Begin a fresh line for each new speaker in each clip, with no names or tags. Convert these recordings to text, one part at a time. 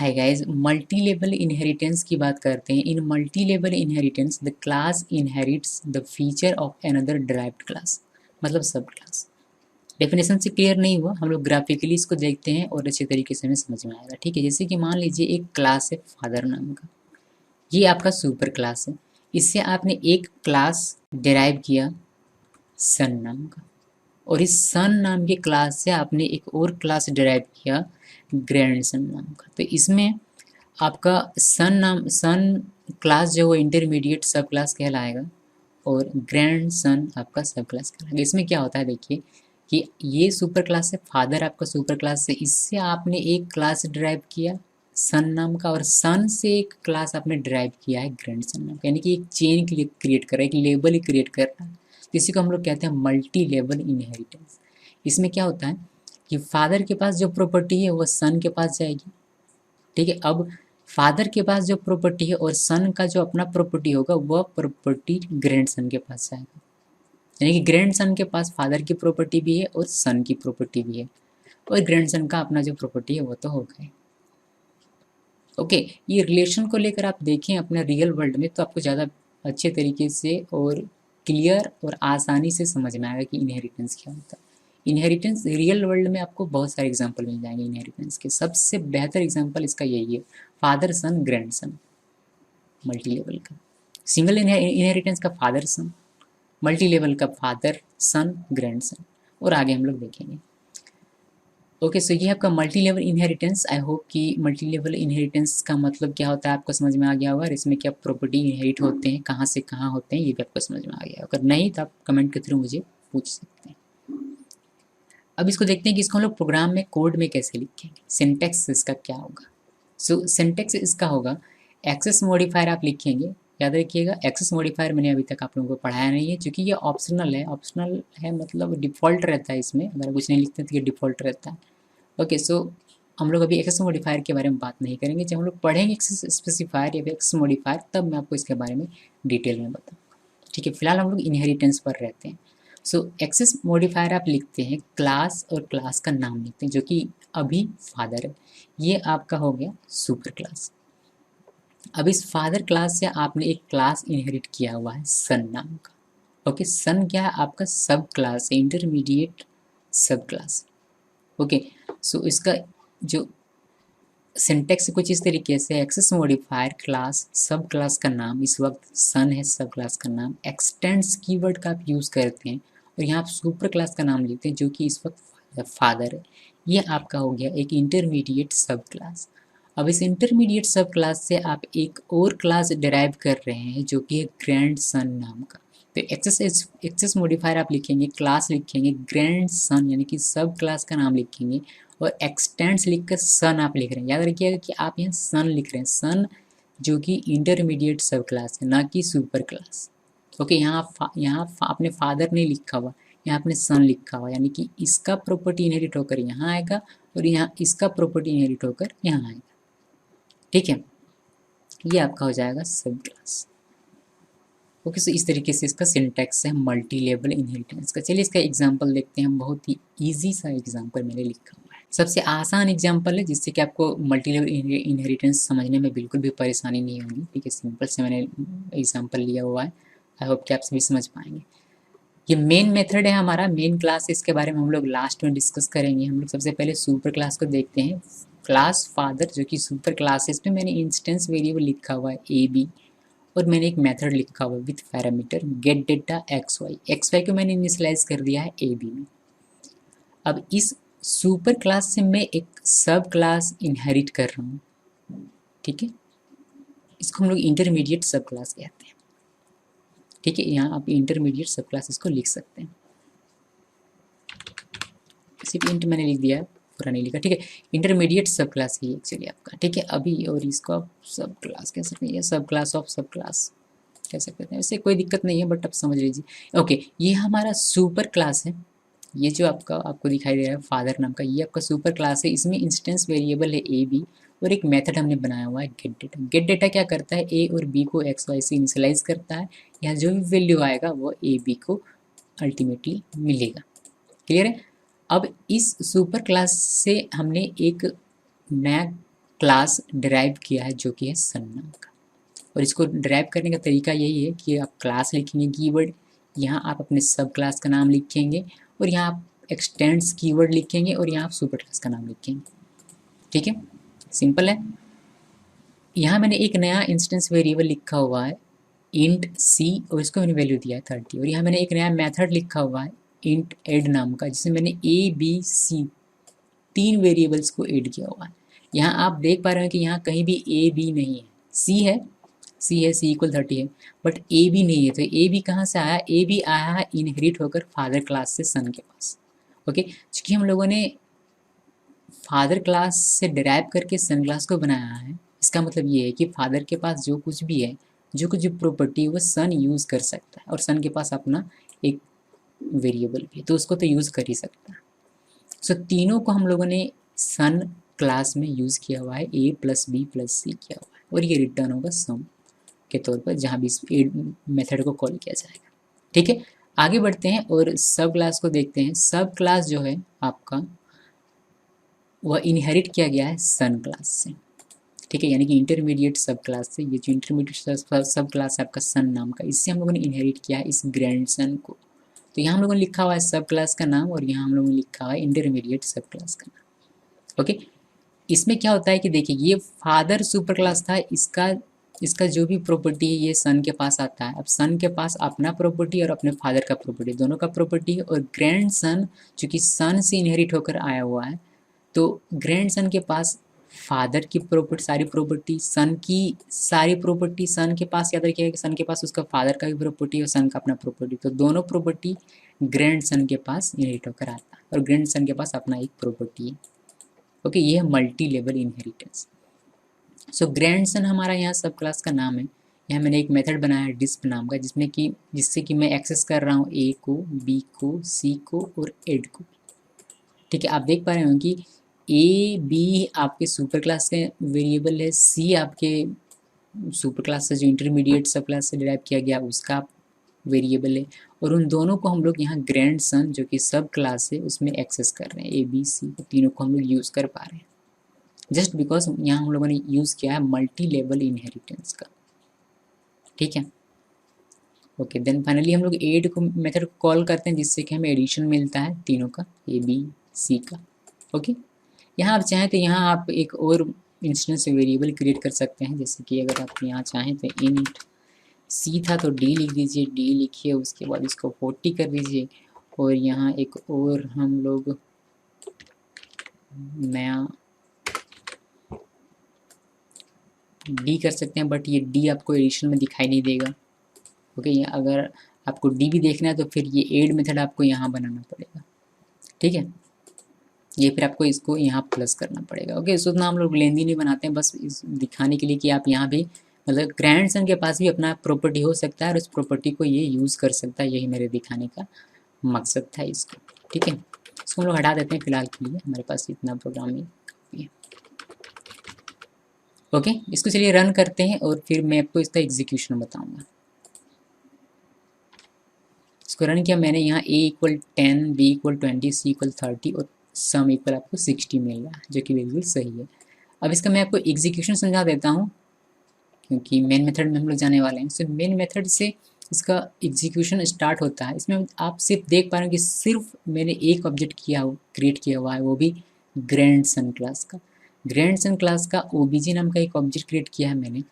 हाय guys, multi level inheritance की बात करते हैं। In multi level inheritance the class inherits the feature of another derived class, मतलब sub class. Definition से clear नहीं हुआ, हम लोग ग्राफिकली इसको देखते हैं और अच्छे तरीके से हमें समझ में आएगा। ठीक है, जैसे कि मान लीजिए एक क्लास है फादर नाम का, ये आपका सुपर क्लास है। इससे आपने एक क्लास डिराइव किया सन नाम का, और इस सन नाम के क्लास से आपने एक और क्लास डिराइव किया ग्रैंडसन नाम का। तो इसमें आपका सन क्लास जो वो इंटरमीडिएट सब क्लास कहलाएगा और ग्रैंड सन आपका सब क्लास कहलाएगा। इसमें क्या होता है देखिए कि ये सुपर क्लास है, फादर आपका सुपर क्लास है, इससे आपने एक क्लास ड्राइव किया सन नाम का, और सन से एक क्लास आपने ड्राइव किया है ग्रैंड सन नाम का, यानी कि एक चेन क्रिएट कर रहा है, एक लेबल ही क्रिएट कर रहा है। इसी को हम लोग कहते हैं मल्टी लेवल इनहेरिटेंस। इसमें क्या होता है कि फादर के पास जो प्रॉपर्टी है वो सन के पास जाएगी। ठीक है, अब फादर के पास जो प्रॉपर्टी है और सन का जो अपना प्रॉपर्टी होगा वह प्रॉपर्टी ग्रैंड सन के पास जाएगा, यानी कि ग्रैंड सन के पास फादर की प्रॉपर्टी भी है और सन की प्रॉपर्टी भी है, और ग्रैंड सन का अपना जो प्रॉपर्टी है वो तो हो गए। ओके, ये रिलेशन को लेकर आप देखें अपने रियल वर्ल्ड में तो आपको ज़्यादा अच्छे तरीके से और क्लियर और आसानी से समझ में आएगा कि इनहेरिटेंस क्या होता है। इनहेरिटेंस रियल वर्ल्ड में आपको बहुत सारे एग्जांपल मिल जाएंगे इनहेरिटेंस के। सबसे बेहतर एग्जांपल इसका यही है, फादर सन ग्रैंड सन मल्टी लेवल का। सिंगल इनहेरिटेंस का फादर सन, मल्टी लेवल का फादर सन ग्रैंड सन, और आगे हम लोग देखेंगे। ओके, सो ये आपका multi level inheritance. I hope कि मल्टी लेवल इनहेरिटेंस का मतलब क्या होता है आपको समझ में आ गया होगा, और इसमें क्या प्रॉपर्टी इनहेरिट होते हैं, कहाँ से कहाँ होते हैं, ये भी आपको समझ में आ गया। अगर नहीं तो आप कमेंट के थ्रू मुझे पूछ सकते हैं। अब इसको देखते हैं कि इसको हम लोग प्रोग्राम में कोड में कैसे लिखेंगे। सिंटेक्स इसका क्या होगा। सो सिंटेक्स इसका होगा, एक्सेस मॉडिफायर आप लिखेंगे। याद रखिएगा, एक्सेस मॉडिफायर मैंने अभी तक आप लोगों को पढ़ाया नहीं है, क्योंकि ये ऑप्शनल है। ऑप्शनल है मतलब डिफ़ॉल्ट रहता है इसमें, अगर कुछ नहीं लिखते तो ये डिफ़ॉल्ट रहता है। ओके, सो हम लोग अभी एक्सेस मॉडिफायर के बारे में बात नहीं करेंगे। जब हम लोग पढ़ेंगे एक्सेस स्पेसिफायर या एक्सेस मॉडिफायर, तब मैं आपको इसके बारे में डिटेल में बताऊँगा। ठीक है, फिलहाल हम लोग इनहेरिटेंस पर रहते हैं। सो एक्सेस मॉडिफायर आप लिखते हैं क्लास, और क्लास का नाम लिखते हैं जो कि अभी फादर है। ये आपका हो गया सुपर क्लास। अब इस फादर क्लास से आपने एक क्लास इनहेरिट किया हुआ है सन नाम का। ओके, सन क्या है आपका सब क्लास है, इंटरमीडिएट सब क्लास। ओके, सो इसका जो सिंटेक्स कुछ इस तरीके से, एक्सेस मॉडिफायर क्लास सब क्लास का नाम, इस वक्त सन है सब क्लास का नाम, एक्सटेंड्स कीवर्ड का आप यूज़ करते हैं, और यहाँ आप सुपर क्लास का नाम लिखते हैं जो कि इस वक्त फादर है। ये आपका हो गया एक इंटरमीडिएट सब क्लास। अब इस इंटरमीडिएट सब क्लास से आप एक और क्लास डिराइव कर रहे हैं जो कि है ग्रैंड सन नाम का। तो एक्सेस मॉडिफायर आप लिखेंगे, क्लास लिखेंगे, ग्रैंड सन यानी कि सब क्लास का नाम लिखेंगे, और एक्सटेंड्स लिख कर सन आप लिख रहे हैं। याद रखिएगा कि आप यहाँ सन लिख रहे हैं, सन जो कि इंटरमीडिएट सब क्लास है, ना कि सुपर क्लास। ओके, यहाँ आपने फादर नहीं लिखा हुआ, यहाँ आपने सन लिखा हुआ, यानी कि इसका प्रॉपर्टी इनहेरिट होकर यहाँ आएगा और यहाँ इसका प्रॉपर्टी इनहेरिट होकर यहाँ आएगा। ठीक है, ये आपका हो जाएगा सब क्लास। ओके, सो इस तरीके से इसका सिंटैक्स है मल्टी लेवल इनहेरिटेंस का। चलिए इसका एग्जांपल देखते हैं। बहुत ही इजी सा एग्जांपल मैंने लिखा हुआ है, सबसे आसान एग्जांपल है, जिससे कि आपको मल्टी लेवल इनहेरिटेंस समझने में बिल्कुल भी परेशानी नहीं होगी। ठीक है, सिंपल से मैंने एग्जांपल लिया हुआ है, आई होप कि आप सभी समझ पाएंगे। ये मेन मेथड है हमारा, मेन क्लास, इसके बारे में हम लोग लास्ट में डिस्कस करेंगे। हम लोग सबसे पहले सुपर क्लास को देखते हैं। क्लास फादर जो कि सुपर क्लास है, इसमें मैंने इंस्टेंस वेरिएबल लिखा हुआ है ए बी, और मैंने एक मेथड लिखा हुआ है with parameter get data X Y को मैंने इनिशियलाइज कर दिया है ए बी में। अब इस सुपर क्लास से मैं एक सब क्लास इनहेरिट कर रहा हूँ। ठीक है, इसको हम लोग इंटरमीडिएट सब क्लास कहते हैं। ठीक है, यहाँ आप इंटरमीडिएट सब क्लास इसको लिख सकते हैं, सिर्फ इंट मैंने लिख दिया है, पूरा नहीं लिखा। ठीक है, इंटरमीडिएट सब क्लास ही एक्चुअली आपका। ठीक है, अभी और इसको आप सब क्लास कह सकते हैं, सब क्लास ऑफ सब क्लास कह सकते हैं, वैसे कोई दिक्कत नहीं है, बट आप समझ लीजिए। ओके, ये हमारा सुपर क्लास है। ये जो आपको दिखाई दे रहा है फादर नाम का, ये आपका सुपर क्लास है। इसमें इंस्टेंस वेरिएबल है ए बी, और एक मेथड हमने बनाया हुआ है गेट डेटा। गेट डेटा क्या करता है, ए और बी को एक्स वाई से इनिशियलाइज करता है। यहाँ जो भी वैल्यू आएगा वो ए बी को अल्टीमेटली मिलेगा। क्लियर है। अब इस सुपर क्लास से हमने एक नया क्लास डिराइव किया है जो कि है सन नाम का। और इसको डिराइव करने का तरीका यही है कि आप क्लास लिखेंगे कीवर्ड, यहाँ आप अपने सब क्लास का नाम लिखेंगे और यहाँ आप एक्सटेंड्स कीवर्ड लिखेंगे और यहाँ आप सुपर क्लास का नाम लिखेंगे। ठीक है, सिंपल है। यहाँ मैंने एक नया इंस्टेंस वेरिएबल लिखा हुआ है इंट सी और इसको मैंने वैल्यू दिया है 30। और यहाँ मैंने एक नया मेथड लिखा हुआ है इंट एड नाम का, जिसमें मैंने ए बी सी 3 वेरिएबल्स को ऐड किया हुआ है। यहाँ आप देख पा रहे हैं कि यहाँ कहीं भी ए बी नहीं है, सी है, सी इक्वल 30 है, बट ए बी नहीं है। तो ए बी कहाँ से आया? ए बी आया है इनहेरिट होकर फादर क्लास से सन के पास। ओके, क्योंकि हम लोगों ने फादर क्लास से डिराइव करके सन क्लास को बनाया है, इसका मतलब ये है कि फादर के पास जो कुछ भी है, जो कुछ भी प्रॉपर्टी है, वो सन यूज़ कर सकता है। और सन के पास अपना एक वेरिएबल भी, तो उसको तो यूज़ कर ही सकता है। सो तीनों को हम लोगों ने सन क्लास में यूज़ किया हुआ है, ए प्लस बी प्लस सी किया हुआ है, और ये रिटर्न होगा सम के तौर पर जहाँ भी इस मेथड को कॉल किया जाएगा। ठीक है, आगे बढ़ते हैं और सब क्लास को देखते हैं। सब क्लास जो है आपका वह इनहेरिट किया गया है सन क्लास से। ठीक है, यानी कि इंटरमीडिएट सब क्लास से। ये जो इंटरमीडिएट सब क्लास है आपका सन नाम का, इससे हम लोगों ने इनहेरिट किया है इस ग्रैंड सन को। तो यहाँ हम लोगों ने लिखा हुआ है सब क्लास का नाम और यहाँ हम लोगों ने लिखा हुआ है इंटरमीडिएट सब क्लास का नाम। ओके, इसमें क्या होता है कि देखिए ये फादर सुपर क्लास था, इसका जो भी प्रॉपर्टी है ये सन के पास आता है। अब सन के पास अपना प्रॉपर्टी और अपने फादर का प्रॉपर्टी, दोनों का प्रॉपर्टी है। और ग्रैंड सन चूँकि सन से इनहेरिट होकर आया हुआ है, तो ग्रैंड सन के पास फादर की प्रॉपर्टी, सारी प्रॉपर्टी, सन की सारी प्रॉपर्टी सन के पास। याद रखिएगा कि सन के पास उसका फादर का भी प्रॉपर्टी और सन का अपना प्रॉपर्टी, तो दोनों प्रॉपर्टी ग्रैंड सन के पास इनहेरिट होकर आता है और ग्रैंड सन के पास अपना एक प्रॉपर्टी है। ओके, ये है मल्टी लेवल इनहेरिटेंस। सो ग्रैंड सन हमारा यहाँ सब क्लास का नाम है। यहाँ मैंने एक मेथड बनाया है डिस्प नाम का, जिससे कि मैं एक्सेस कर रहा हूँ ए को, बी को, सी को और एड को। ठीक है, आप देख पा रहे हो कि ए बी आपके सुपर क्लास के वेरिएबल है, सी आपके सुपर क्लास से जो इंटरमीडिएट सब क्लास से डिराइव किया गया उसका वेरिएबल है। और उन दोनों को हम लोग यहाँ ग्रैंड सन जो कि सब क्लास है उसमें एक्सेस कर रहे हैं। ए बी सी तीनों को हम लोग यूज़ कर पा रहे हैं जस्ट बिकॉज यहाँ हम लोगों ने यूज़ किया है मल्टी लेवल इनहेरिटेंस का। ठीक है, ओके, देन फाइनली हम लोग एड को मेथड को कॉल करते हैं, जिससे कि हमें एडिशन मिलता है तीनों का, ए बी सी का। ओके, यहाँ आप चाहें तो यहाँ आप एक और इंस्टेंस वेरिएबल क्रिएट कर सकते हैं, जैसे कि अगर आप यहाँ चाहें तो इंट सी था तो डी लिख दीजिए, डी लिखिए, उसके बाद इसको 40 कर दीजिए। और यहाँ एक और हम लोग नया डी कर सकते हैं, बट ये डी आपको एडिशन में दिखाई नहीं देगा। ओके, अगर आपको डी भी देखना है तो फिर ये एड मेथड आपको यहाँ बनाना पड़ेगा। ठीक है, ये फिर आपको इसको यहाँ प्लस करना पड़ेगा। ओके, इसको उतना हम लोग लेंदी नहीं बनाते हैं, बस इस दिखाने के लिए कि आप यहाँ भी मतलब ग्रैंड सन के पास भी अपना प्रॉपर्टी हो सकता है और उस प्रॉपर्टी को ये यूज़ कर सकता है। यही मेरे दिखाने का मकसद था इसको। ठीक है, इसको हम लोग हटा देते हैं फिलहाल के लिए, हमारे पास इतना प्रोग्रामिंग काफ़ी है। ओके, इसको चलिए रन करते हैं और फिर मैं आपको इसका एग्जीक्यूशन बताऊँगा। इसको रन किया मैंने, यहाँ a equal 10, b equal 20, c equal 30 और सम इक्वल आपको 60 मिल रहा है, जो कि बिल्कुल सही है। अब इसका मैं आपको एग्जीक्यूशन समझा देता हूँ, क्योंकि मेन मेथड में हम लोग जाने वाले हैं। सो मेन मेथड से इसका एग्जीक्यूशन स्टार्ट होता है। इसमें आप सिर्फ देख पा रहे हैं कि सिर्फ मैंने एक ऑब्जेक्ट क्रिएट किया हुआ है, वो भी ग्रैंड सन क्लास का। ग्रैंड सन क्लास का ओबीजे नाम का एक ऑब्जेक्ट क्रिएट किया है मैंने,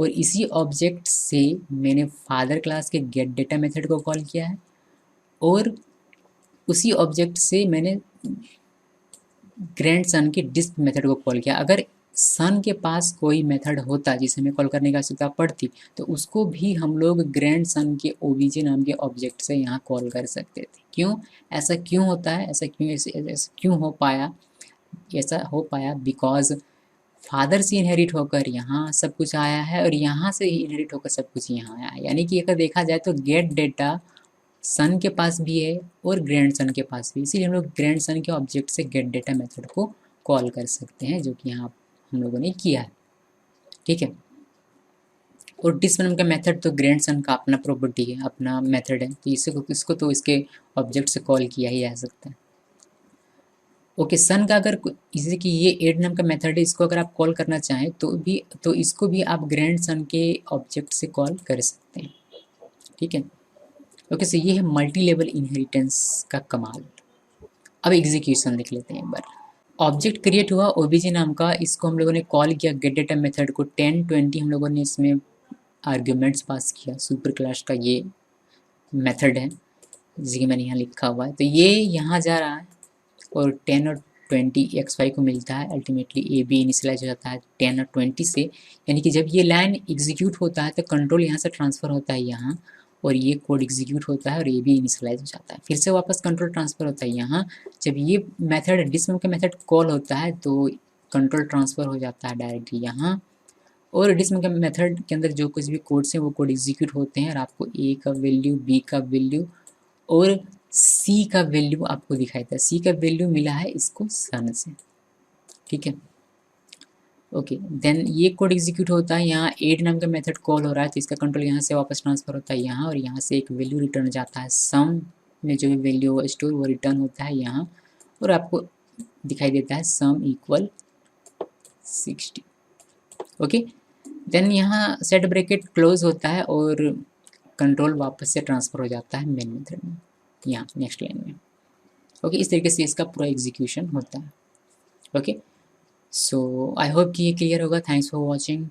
और इसी ऑब्जेक्ट से मैंने फादर क्लास के गेट डेटा मेथड को कॉल किया है, और उसी ऑब्जेक्ट से मैंने ग्रैंड सन के डिस्प मेथड को कॉल किया। अगर सन के पास कोई मेथड होता जिसे हमें कॉल करने की आवश्यकता पड़ती, तो उसको भी हम लोग ग्रैंड सन के ओबीजे नाम के ऑब्जेक्ट से यहाँ कॉल कर सकते थे। क्यों ऐसा क्यों होता है, ऐसा क्यों हो पाया? ऐसा हो पाया बिकॉज फादर से इनहेरिट होकर यहाँ सब कुछ आया है और यहाँ से ही इनहेरिट होकर सब कुछ यहाँ आया है। यानी कि अगर देखा जाए तो गेट डेटा सन के पास भी है और ग्रैंड सन के पास भी, इसीलिए हम लोग ग्रैंड सन के ऑब्जेक्ट से गेट डेटा मेथड को कॉल कर सकते हैं, जो कि यहाँ हम लोगों ने किया है। ठीक है, और डिस्प नाम का मेथड तो ग्रैंड सन का अपना प्रॉपर्टी है, अपना मेथड है, तो इसको तो इसके ऑब्जेक्ट से कॉल किया ही जा सकता है। ओके सन का अगर जैसे कि ये एड नाम का मेथड है, इसको अगर आप कॉल करना चाहें तो इसको भी आप ग्रैंड सन के ऑब्जेक्ट से कॉल कर सकते हैं, ठीक है। ओके सो ये है मल्टी लेवल इनहेरिटेंस का कमाल। अब एग्जीक्यूशन देख लेते हैं एक बार। ऑब्जेक्ट क्रिएट हुआ ओबीजे नाम का, इसको हम लोगों ने कॉल किया गेट डेटा मेथड को, 10 20 हम लोगों ने इसमें आर्ग्यूमेंट्स पास किया। सुपर क्लास का ये मेथड है जैसे कि मैंने यहाँ लिखा हुआ है, तो ये यहाँ जा रहा है और 10 और 20 एक्स वाई को मिलता है। अल्टीमेटली ए बी इनिशियलाइज हो जाता है 10 और 20 से, यानी कि जब ये लाइन एग्जीक्यूट होता है तो कंट्रोल यहाँ से ट्रांसफ़र होता है यहाँ, और ये कोड एग्जीक्यूट होता है और ए बी इनिशियलाइज हो जाता है, फिर से वापस कंट्रोल ट्रांसफ़र होता है यहाँ। जब ये मेथड डिसम का मेथड कॉल होता है तो कंट्रोल ट्रांसफ़र हो जाता है डायरेक्टली यहाँ, और डिसम के मेथड के अंदर जो कुछ भी कोड्स हैं वो कोड एग्जीक्यूट होते हैं और आपको ए का वैल्यू, बी का वैल्यू और सी का वैल्यू आपको दिखाई देता है। सी का वैल्यू मिला है इसको सन से, ठीक है। ओके देन ये कोड एग्जीक्यूट होता है, यहाँ एड नाम का मेथड कॉल हो रहा है तो इसका कंट्रोल यहाँ से वापस ट्रांसफर होता है यहाँ, और यहाँ से एक वैल्यू रिटर्न जाता है। सम में जो भी वैल्यू हो स्टोर वो रिटर्न होता है यहाँ, और आपको दिखाई देता है सम इक्वल 60। ओके देन यहाँ सेट ब्रैकेट क्लोज होता है और कंट्रोल वापस से ट्रांसफ़र हो जाता है मेन मेथड में, यहाँ नेक्स्ट लाइन में। ओके इस तरीके से इसका पूरा एग्जीक्यूशन होता है। ओके सो आई होप कि ये क्लियर होगा। Thanks for watching.